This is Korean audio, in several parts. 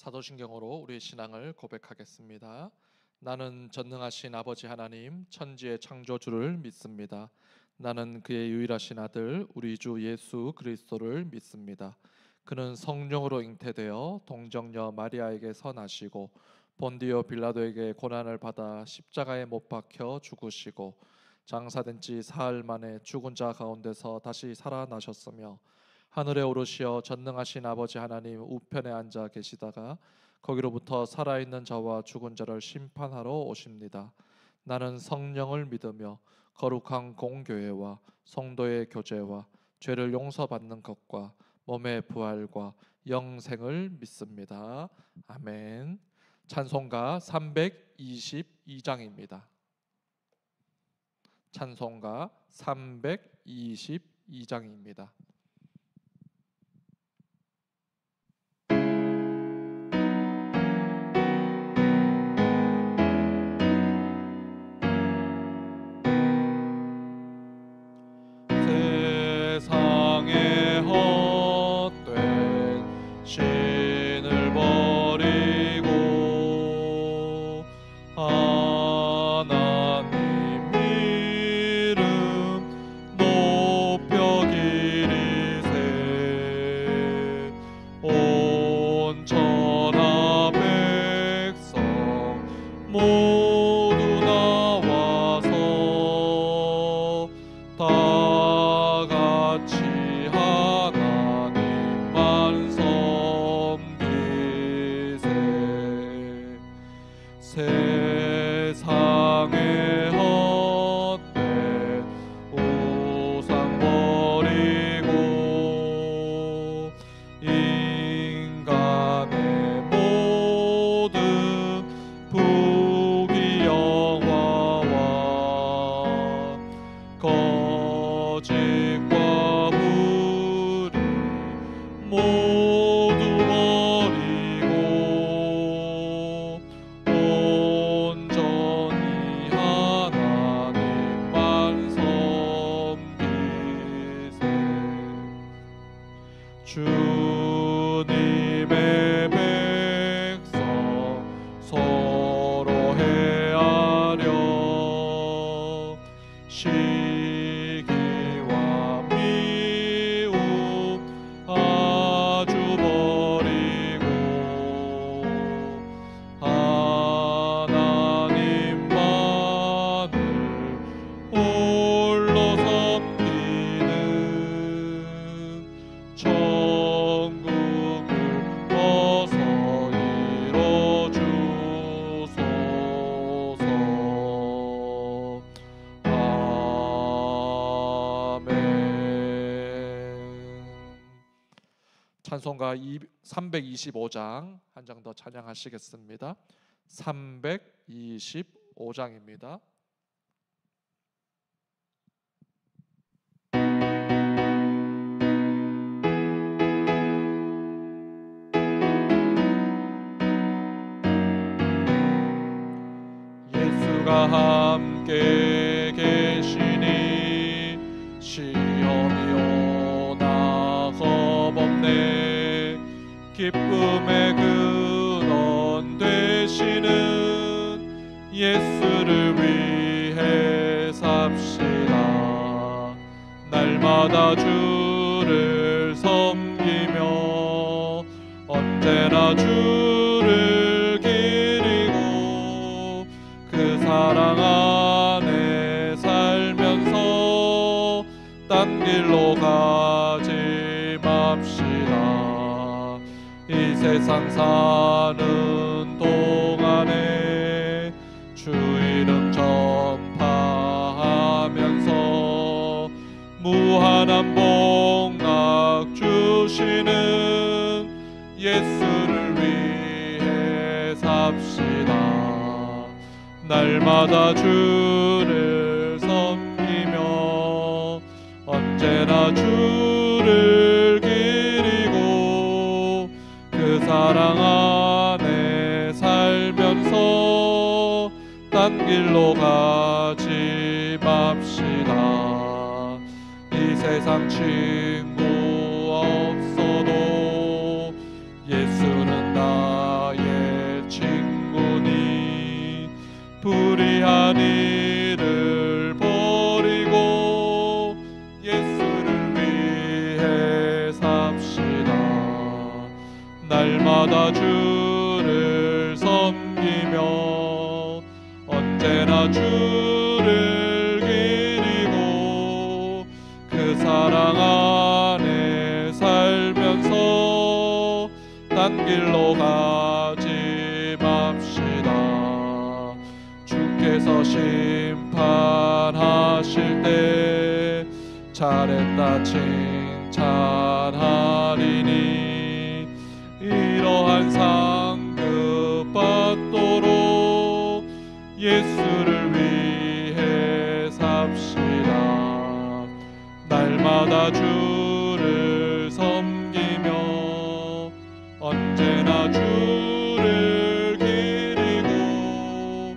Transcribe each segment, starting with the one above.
사도신경으로 우리의 신앙을 고백하겠습니다. 나는 전능하신 아버지 하나님 천지의 창조주를 믿습니다. 나는 그의 유일하신 아들 우리 주 예수 그리스도를 믿습니다. 그는 성령으로 잉태되어 동정녀 마리아에게서 나시고 본디오 빌라도에게 고난을 받아 십자가에 못 박혀 죽으시고 장사된 지 사흘 만에 죽은 자 가운데서 다시 살아나셨으며 하늘에 오르시어 전능하신 아버지 하나님 우편에 앉아 계시다가 거기로부터 살아있는 자와 죽은 자를 심판하러 오십니다. 나는 성령을 믿으며 거룩한 공교회와 성도의 교제와 죄를 용서받는 것과 몸의 부활과 영생을 믿습니다. 아멘. 찬송가 322장입니다. 찬송가 322장입니다. 세상의 헛된 신을 버리고 하나님 이름 높여 기리세. 온 천하 백성 모두 나와서 다 같이 하나님만 섬기세. 세상의 헛된 우상 버리고 인간의 모든 부귀영화와 거짓과 불의 모두 버리고 온전히 하나님만 섬기세. 주님의 백성 서로 헤아려 시기와 미움 아주 버리고 하나님만을 홀로 섬기는 천국을 어서 이뤄주소서. 아멘. 찬송가 325장 한 장 더 찬양하시겠습니다. 325장입니다. 예수가 함께 계시니 시험이 오나 겁없네. 기쁨의 근원 되시는 예수를 위해 삽시다. 날마다 주를 섬기며 언제나 주를 기리고 그 사랑 안에 살면서 딴 길로 가지 맙시다. 이 세상 사는 동안에 주 이름 전파하면서 무한한 복락 주시는 예수를 위해 삽시다. 날마다 주를 섬기며 언제나 주를 기리고 그 사랑 안에 살면서 딴 길로 가지 맙시다. 이 세상 친구 없어도 예수는 나 불의한 일을 버리고 예수를 위해 삽시다. 날마다 주를 섬기며 언제나 주를 기리고 그 사랑 안에 살면서 딴 길로 가지 맙시다. 주께서 심판하실 때 잘했다 칭찬하리니 이러한 상급 받도록 예수를 위해 삽시다. 날마다 주를 섬기며 언제나 주를 기리고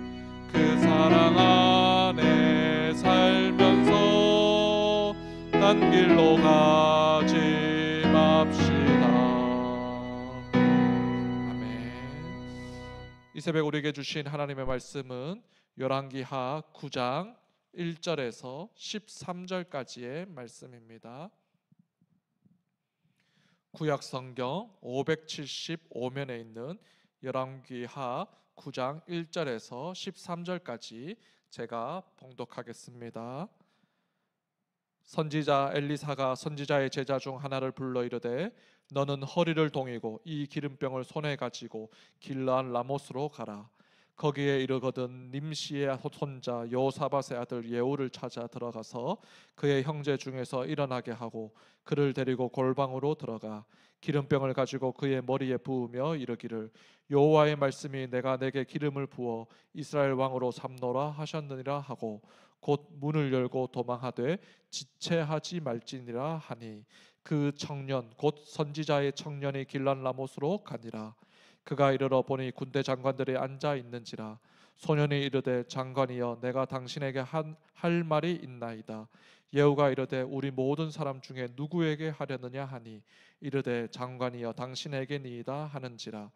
그 사랑 안에 살면서 딴 길로 가지 맙시다. 아멘. 이 새벽 우리에게 주신 하나님의 말씀은 열왕기하 9장 1절에서 13절까지의 말씀입니다. 구약 성경 575면에 있는 열왕기하 9장 1절에서 13절까지 제가 봉독하겠습니다. 선지자 엘리사가 선지자의 제자 중 하나를 불러 이르되 너는 허리를 동이고 이 기름병을 손에 가지고 길르앗 라못으로 가라. 거기에 이르거든 님시의 손자 여호사밧의 아들 예후를 찾아 들어가서 그의 형제 중에서 일어나게 하고 그를 데리고 골방으로 들어가 기름병을 가지고 그의 머리에 부으며 이르기를 여호와의 말씀이 내가 내게 기름을 부어 이스라엘 왕으로 삼노라 하셨느니라 하고 곧 문을 열고 도망하되 지체하지 말지니라 하니 그 청년 곧 선지자의 청년이 길르앗 라못으로 가니라. 그가 이르러 보니 군대 장관들이 앉아 있는지라. 소년이 이르되 장관이여 내가 당신에게 할 말이 있나이다. 예후가 이르되 우리 모든 사람 중에 누구에게 하려느냐 하니 이르되 장관이여 당신에게니이다 하는지라.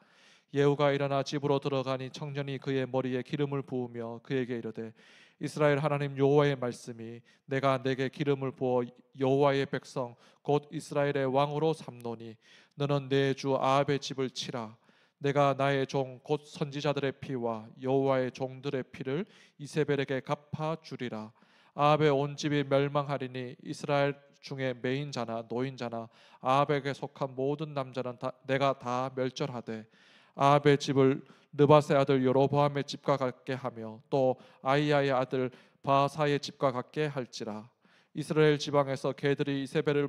예후가 일어나 집으로 들어가니 청년이 그의 머리에 기름을 부으며 그에게 이르되 이스라엘 하나님 여호와의 말씀이 내가 내게 기름을 부어 여호와의 백성 곧 이스라엘의 왕으로 삼노니 너는 내 주 아합의 집을 치라. 내가 나의 종 곧 선지자들의 피와 여호와의 종들의 피를 이세벨에게 갚아 주리라. 아합의 온 집이 멸망하리니 이스라엘 중에 매인자나 노인자나 아합에게 속한 모든 남자는 내가 다 멸절하되 아합의 집을 느밧의 아들 여로보암의 집과 같게 하며 또 아이야의 아들 바하사의 집과 같게 할지라. 이스라엘 지방에서 개들이 이세벨을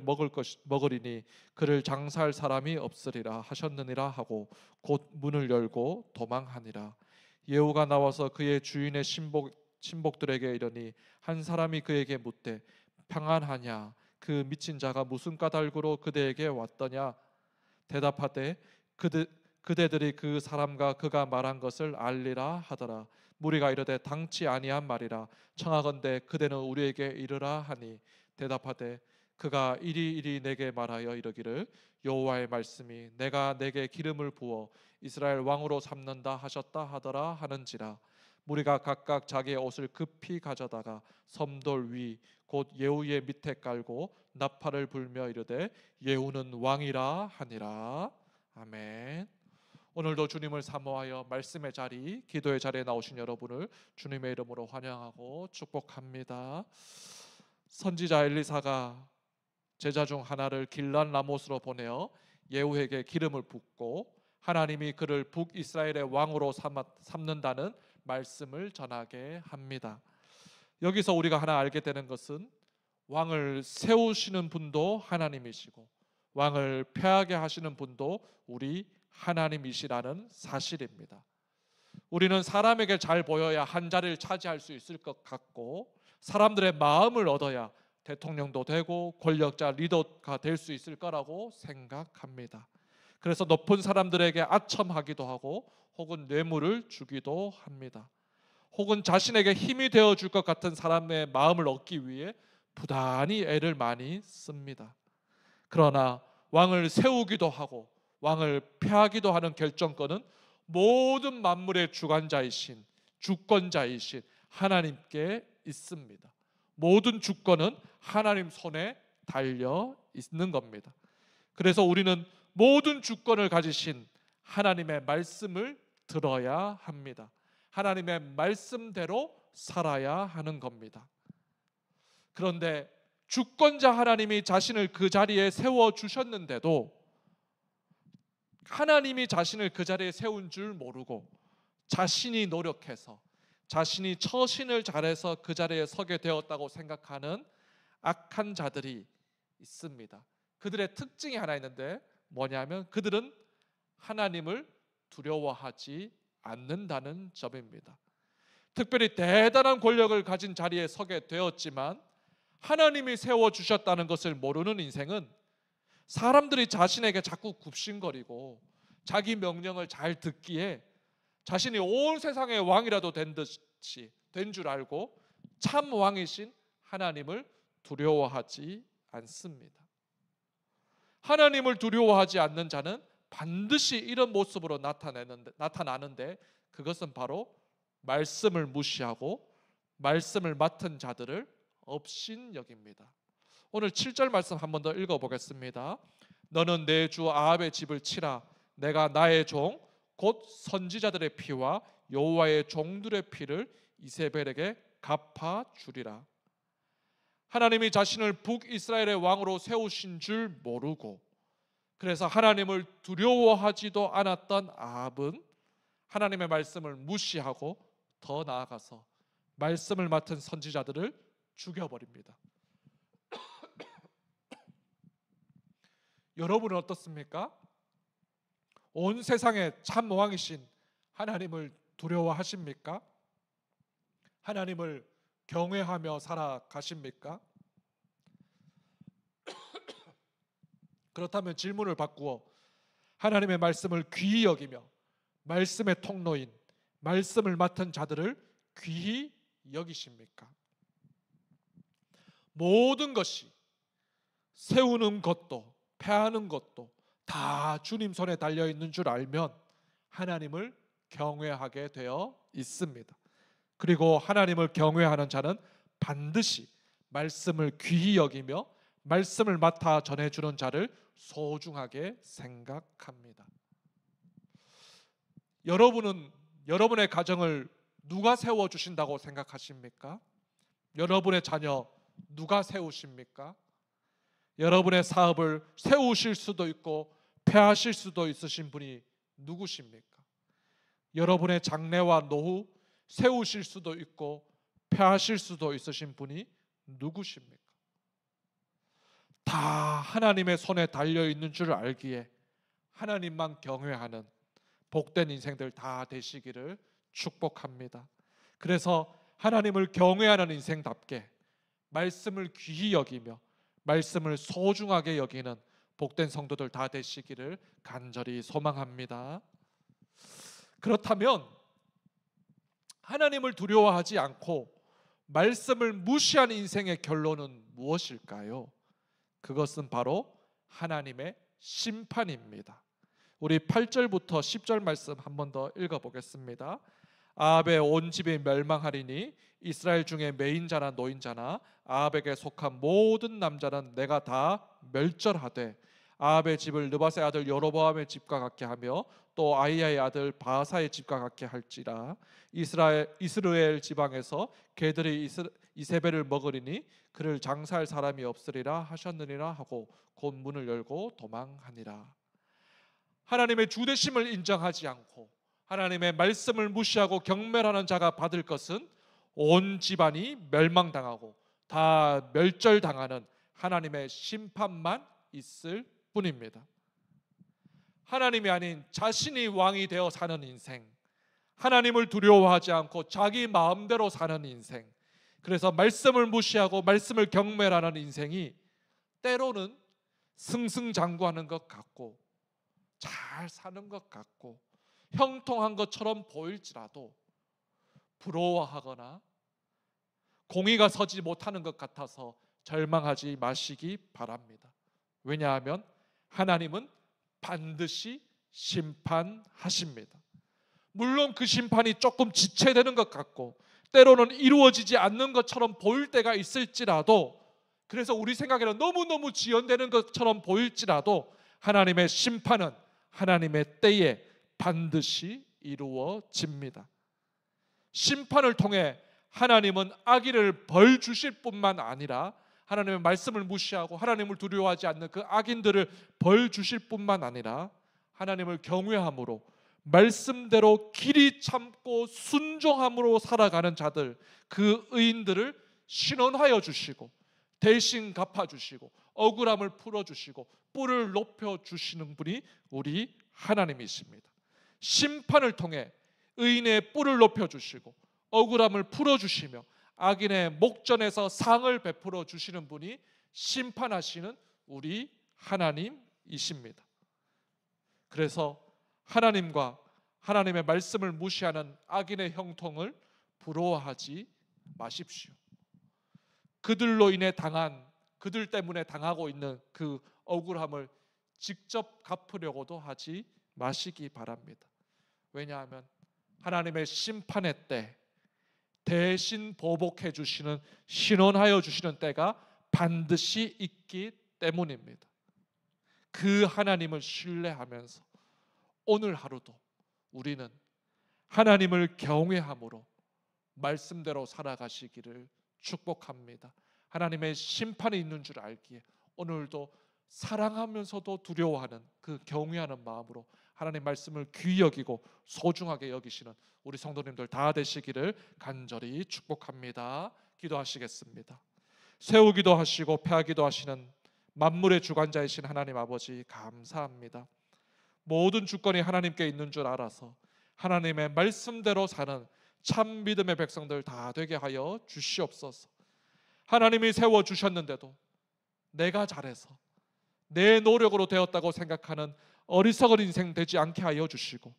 먹으리니 그를 장사할 사람이 없으리라 하셨느니라 하고 곧 문을 열고 도망하니라. 예후가 나와서 그의 주인의 신복들에게 이르니 한 사람이 그에게 묻되 평안하냐 그 미친 자가 무슨 까닭으로 그대에게 왔더냐. 대답하되 그대들이 그 사람과 그가 말한 것을 알리라 하더라. 무리가 이르되 당치 아니한 말이라. 청하건대 그대는 우리에게 이르라 하니 대답하되 그가 이리 내게 말하여 이르기를 여호와의 말씀이 내가 내게 기름을 부어 이스라엘 왕으로 삼는다 하셨다 하더라 하는지라. 무리가 각각 자기의 옷을 급히 가져다가 섬돌 위 곧 예후의 밑에 깔고 나팔을 불며 이르되 예후는 왕이라 하니라. 아멘. 오늘도 주님을 사모하여 말씀의 자리, 기도의 자리에 나오신 여러분을 주님의 이름으로 환영하고 축복합니다. 선지자 엘리사가 제자 중 하나를 길르앗 라못으로 보내어 예후에게 기름을 붓고 하나님이 그를 북이스라엘의 왕으로 삼는다는 말씀을 전하게 합니다. 여기서 우리가 하나 알게 되는 것은 왕을 세우시는 분도 하나님이시고 왕을 패하게 하시는 분도 우리 하나님이시라는 사실입니다. 우리는 사람에게 잘 보여야 한 자리를 차지할 수 있을 것 같고 사람들의 마음을 얻어야 대통령도 되고 권력자 리더가 될 수 있을 거라고 생각합니다. 그래서 높은 사람들에게 아첨하기도 하고 혹은 뇌물을 주기도 합니다. 혹은 자신에게 힘이 되어줄 것 같은 사람의 마음을 얻기 위해 부단히 애를 많이 씁니다. 그러나 왕을 세우기도 하고 왕을 폐하기도 하는 결정권은 모든 만물의 주관자이신 주권자이신 하나님께 있습니다. 모든 주권은 하나님 손에 달려 있는 겁니다. 그래서 우리는 모든 주권을 가지신 하나님의 말씀을 들어야 합니다. 하나님의 말씀대로 살아야 하는 겁니다. 그런데 주권자 하나님이 자신을 그 자리에 세워주셨는데도 하나님이 자신을 그 자리에 세운 줄 모르고 자신이 노력해서 자신이 처신을 잘해서 그 자리에 서게 되었다고 생각하는 악한 자들이 있습니다. 그들의 특징이 하나 있는데 뭐냐면 그들은 하나님을 두려워하지 않는다는 점입니다. 특별히 대단한 권력을 가진 자리에 서게 되었지만 하나님이 세워주셨다는 것을 모르는 인생은 사람들이 자신에게 자꾸 굽신거리고 자기 명령을 잘 듣기에 자신이 온 세상의 왕이라도 된 줄 알고 참 왕이신 하나님을 두려워하지 않습니다. 하나님을 두려워하지 않는 자는 반드시 이런 모습으로 나타나는데 그것은 바로 말씀을 무시하고 말씀을 맡은 자들을 업신여깁니다. 오늘 7절 말씀 한 번 더 읽어보겠습니다. 너는 내 주 아합의 집을 치라. 내가 나의 종 곧 선지자들의 피와 여호와의 종들의 피를 이세벨에게 갚아주리라. 하나님이 자신을 북이스라엘의 왕으로 세우신 줄 모르고 그래서 하나님을 두려워하지도 않았던 아합은 하나님의 말씀을 무시하고 더 나아가서 말씀을 맡은 선지자들을 죽여버립니다. 여러분은 어떻습니까? 온 세상의 참 왕이신 하나님을 두려워하십니까? 하나님을 경외하며 살아가십니까? 그렇다면 질문을 바꾸어 하나님의 말씀을 귀히 여기며 말씀의 통로인 말씀을 맡은 자들을 귀히 여기십니까? 모든 것이 세우는 것도 패하는 것도 다 주님 손에 달려있는 줄 알면 하나님을 경외하게 되어 있습니다. 그리고 하나님을 경외하는 자는 반드시 말씀을 귀히 여기며 말씀을 맡아 전해주는 자를 소중하게 생각합니다. 여러분은 여러분의 가정을 누가 세워주신다고 생각하십니까? 여러분의 자녀 누가 세우십니까? 여러분의 사업을 세우실 수도 있고 폐하실 수도 있으신 분이 누구십니까? 여러분의 장래와 노후 세우실 수도 있고 폐하실 수도 있으신 분이 누구십니까? 다 하나님의 손에 달려있는 줄 알기에 하나님만 경외하는 복된 인생들 다 되시기를 축복합니다. 그래서 하나님을 경외하는 인생답게 말씀을 귀히 여기며 말씀을 소중하게 여기는 복된 성도들 다 되시기를 간절히 소망합니다. 그렇다면 하나님을 두려워하지 않고 말씀을 무시한 인생의 결론은 무엇일까요? 그것은 바로 하나님의 심판입니다. 우리 8절부터 10절 말씀 한 번 더 읽어보겠습니다. 아합의 온 집이 멸망하리니 이스라엘 중에 매인자나 노인자나 아합에게 속한 모든 남자는 내가 다 멸절하되 아합의 집을 느밧의 아들 여로보암의 집과 같게 하며 또 아히야의 아들 바하사의 집과 같게 할지라. 이스라엘 지방에서 개들이 이세벨을 먹으리니 그를 장사할 사람이 없으리라 하셨느니라 하고 곧 문을 열고 도망하니라. 하나님의 주되심을 인정하지 않고 하나님의 말씀을 무시하고 경멸하는 자가 받을 것은 온 집안이 멸망당하고 다 멸절당하는 하나님의 심판만 있을 뿐입니다. 하나님이 아닌 자신이 왕이 되어 사는 인생, 하나님을 두려워하지 않고 자기 마음대로 사는 인생, 그래서 말씀을 무시하고 말씀을 경멸하는 인생이 때로는 승승장구하는 것 같고 잘 사는 것 같고 형통한 것처럼 보일지라도 부러워하거나 공의가 서지 못하는 것 같아서 절망하지 마시기 바랍니다. 왜냐하면 하나님은 반드시 심판하십니다. 물론 그 심판이 조금 지체되는 것 같고 때로는 이루어지지 않는 것처럼 보일 때가 있을지라도, 그래서 우리 생각에는 너무너무 지연되는 것처럼 보일지라도 하나님의 심판은 하나님의 때에 반드시 이루어집니다. 심판을 통해 하나님은 악인을 벌 주실 뿐만 아니라 하나님의 말씀을 무시하고 하나님을 두려워하지 않는 그 악인들을 벌 주실 뿐만 아니라 하나님을 경외함으로 말씀대로 길이 참고 순종함으로 살아가는 자들, 그 의인들을 신원하여 주시고 대신 갚아주시고 억울함을 풀어주시고 뿔을 높여주시는 분이 우리 하나님이십니다. 심판을 통해 의인의 뿔을 높여주시고 억울함을 풀어주시며 악인의 목전에서 상을 베풀어 주시는 분이 심판하시는 우리 하나님이십니다. 그래서 하나님과 하나님의 말씀을 무시하는 악인의 형통을 부러워하지 마십시오. 그들로 인해 그들 때문에 당하고 있는 그 억울함을 직접 갚으려고도 하지 마시기 바랍니다. 왜냐하면 하나님의 심판의 때 대신 보복해 주시는, 신원하여 주시는 때가 반드시 있기 때문입니다. 그 하나님을 신뢰하면서 오늘 하루도 우리는 하나님을 경외함으로 말씀대로 살아가시기를 축복합니다. 하나님의 심판이 있는 줄 알기에 오늘도 사랑하면서도 두려워하는 그 경외하는 마음으로 하나님 말씀을 귀히 여기고 소중하게 여기시는 우리 성도님들 다 되시기를 간절히 축복합니다. 기도하시겠습니다. 세우기도 하시고 폐하기도 하시는 만물의 주관자이신 하나님 아버지, 감사합니다. 모든 주권이 하나님께 있는 줄 알아서 하나님의 말씀대로 사는 참 믿음의 백성들 다 되게 하여 주시옵소서. 하나님이 세워주셨는데도 내가 잘해서 내 노력으로 되었다고 생각하는 어리석은 인생 되지 않게 하여 주시고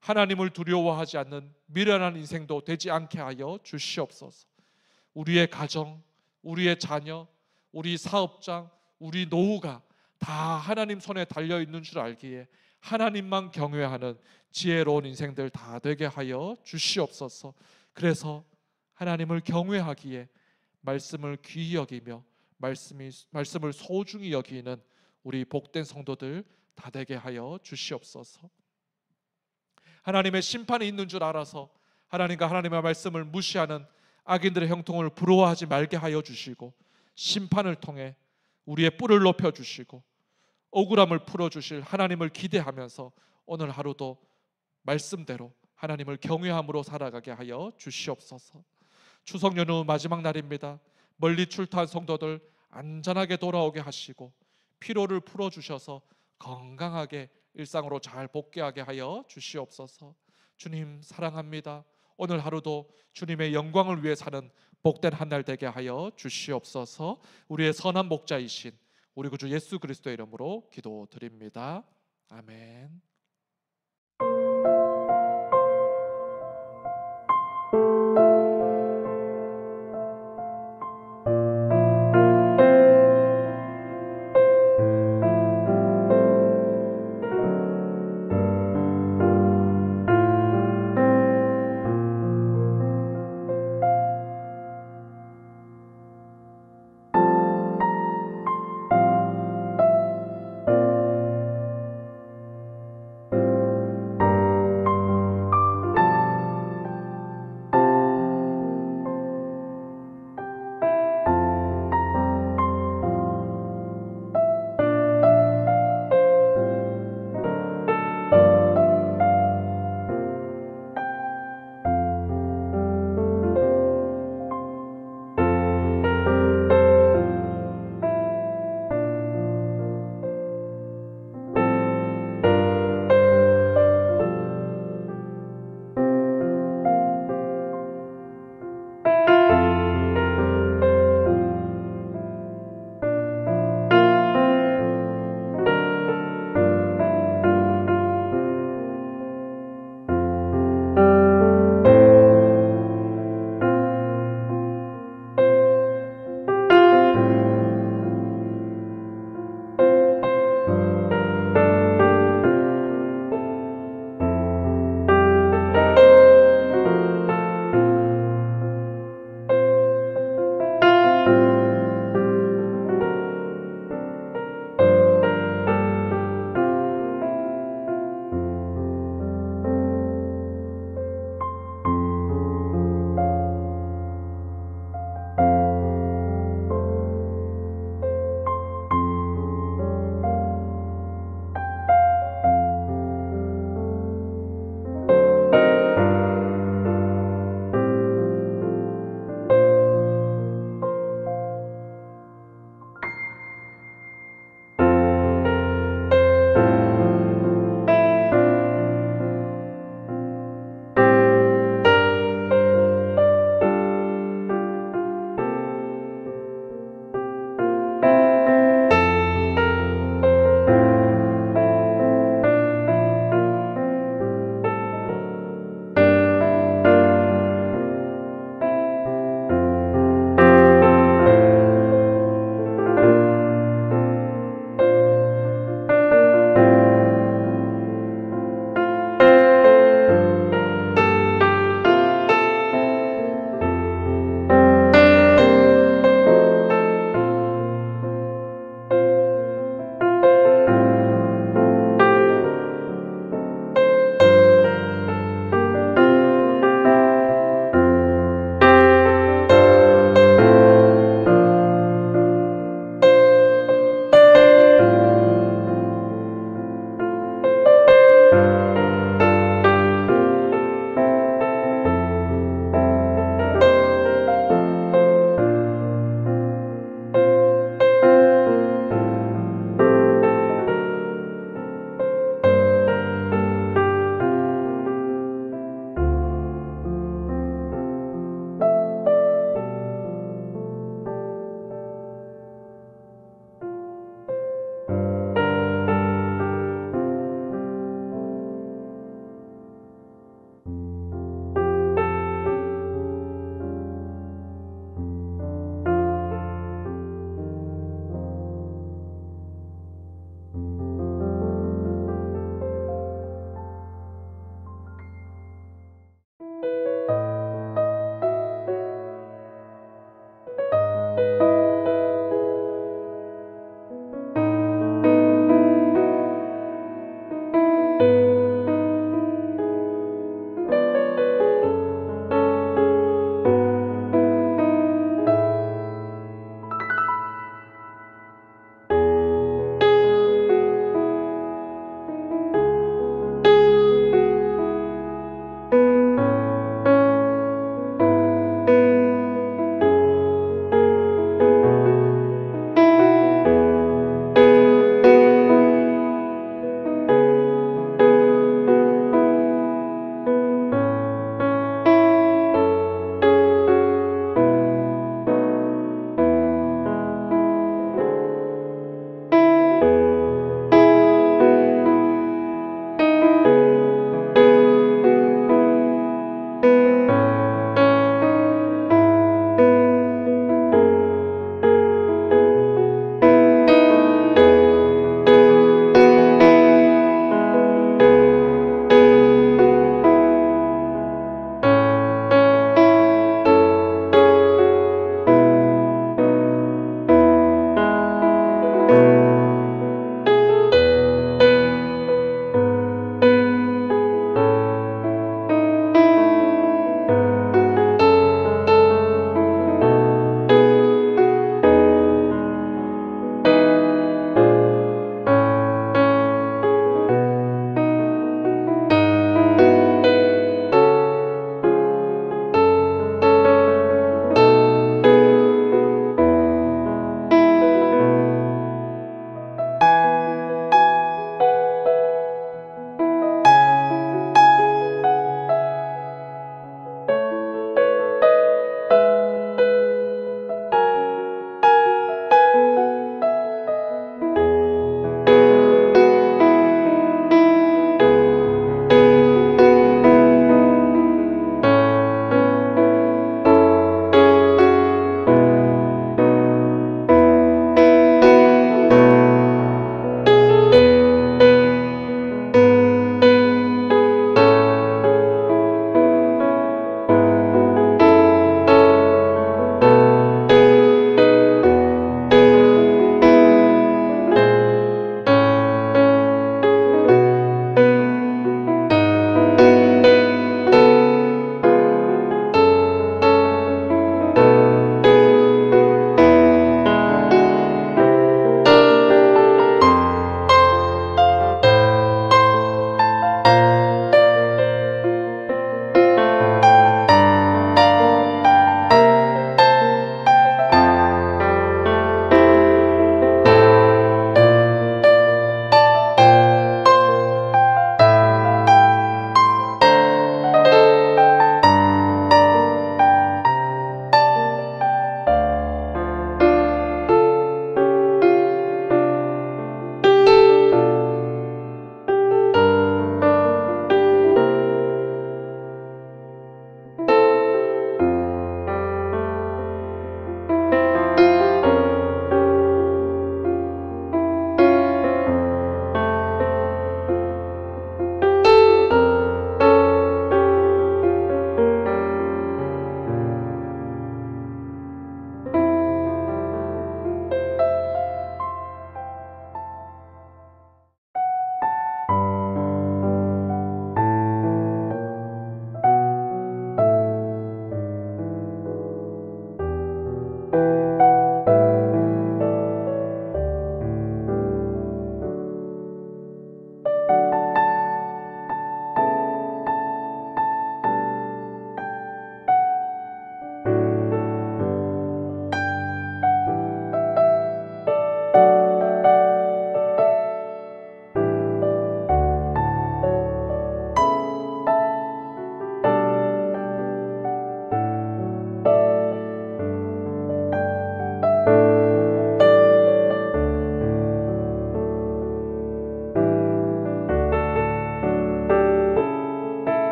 하나님을 두려워하지 않는 미련한 인생도 되지 않게 하여 주시옵소서. 우리의 가정, 우리의 자녀, 우리 사업장, 우리 노후가 다 하나님 손에 달려있는 줄 알기에 하나님만 경외하는 지혜로운 인생들 다 되게 하여 주시옵소서. 그래서 하나님을 경외하기에 말씀을 귀히 여기며 말씀을 소중히 여기는 우리 복된 성도들 다 되게 하여 주시옵소서. 하나님의 심판이 있는 줄 알아서 하나님과 하나님의 말씀을 무시하는 악인들의 형통을 부러워하지 말게 하여 주시고 심판을 통해 우리의 뿔을 높여주시고 억울함을 풀어주실 하나님을 기대하면서 오늘 하루도 말씀대로 하나님을 경외함으로 살아가게 하여 주시옵소서. 추석 연휴 마지막 날입니다. 멀리 출타한 성도들 안전하게 돌아오게 하시고 피로를 풀어주셔서 건강하게 일상으로 잘 복귀하게 하여 주시옵소서. 주님 사랑합니다. 오늘 하루도 주님의 영광을 위해 사는 복된 한 날 되게 하여 주시옵소서. 우리의 선한 목자이신 우리 구주 예수 그리스도의 이름으로 기도드립니다. 아멘.